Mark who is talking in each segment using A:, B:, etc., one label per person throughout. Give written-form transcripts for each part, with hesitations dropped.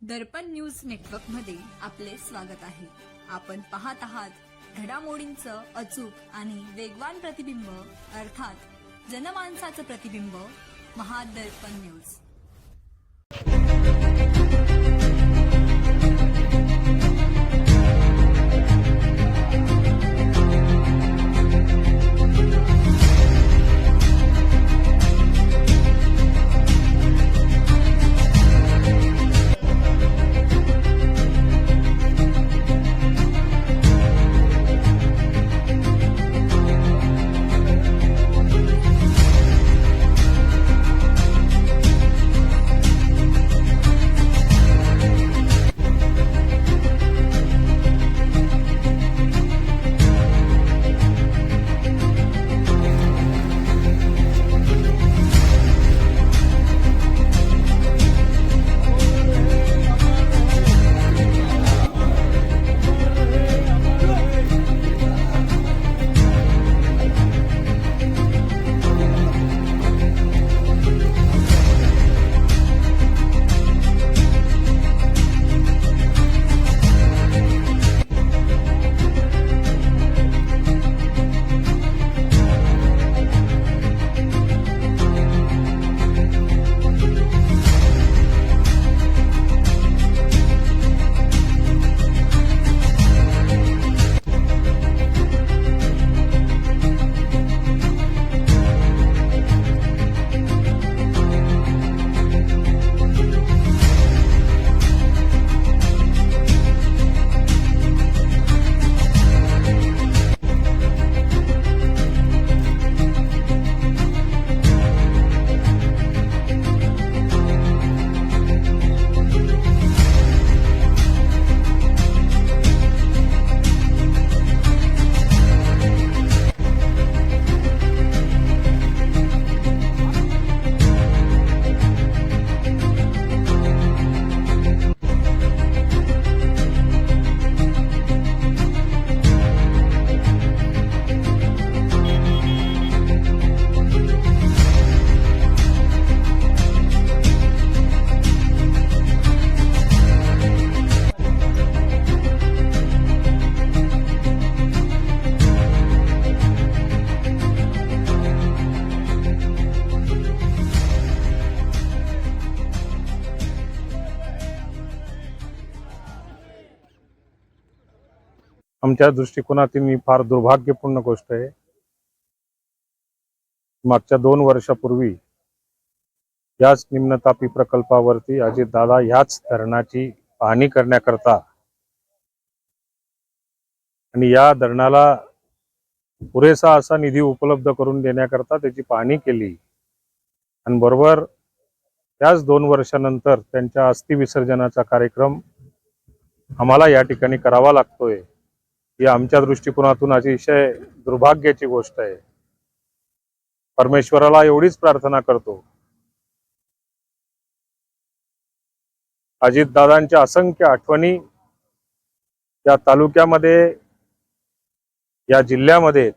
A: दर्पण news network मध्ये आपले स्वागत आहे। आपण पाहत आहात घडामोडींचं अचूक आणि वेगवान प्रतिबिंब, अर्थात जनमानसाचं प्रतिबिंब, महादर्पण न्यूज।
B: आमच्या दृष्टिकोनातून ही फार दुर्भाग्यपूर्ण गोष्ट आहे। मागच्या 2 वर्षापूर्वी याच निम्नतापी प्रकल्पावरती अजितदादा ह्याच धरणाची पाहणी करण्याकरता आणि या धरणाला पुरेसा असा निधी उपलब्ध करून देण्याकरता त्याची पाहणी केली आणि बरोबर त्याच 2 वर्षानंतर त्यांच्या अस्थि विसर्जनाचा कार्यक्रम आम्हाला या ठिकाणी करावा लागतोय। ही आमच्या दृष्टिकोनातून अतिशय दुर्भाग्याची गोष्ट आहे। परमेश्वराला एवढीच प्रार्थना करतो, अजितदादांच्या असंख्य आठवणी या तालुक्यामध्ये, या जिल्ह्यामध्ये,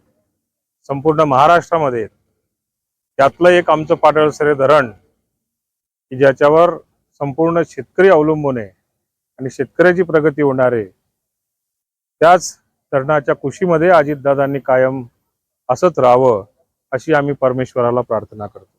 B: संपूर्ण महाराष्ट्रामध्ये, त्यातलं एक आमचं पाटळसरे धरण की ज्याच्यावर संपूर्ण शेतकरी अवलंबून आहे आणि शेतकऱ्याची प्रगती होणार आहे, त्याच धरणाच्या कुशीमध्ये अजितदादांनी कायम असंच राहावं अशी आम्ही परमेश्वराला प्रार्थना करतो।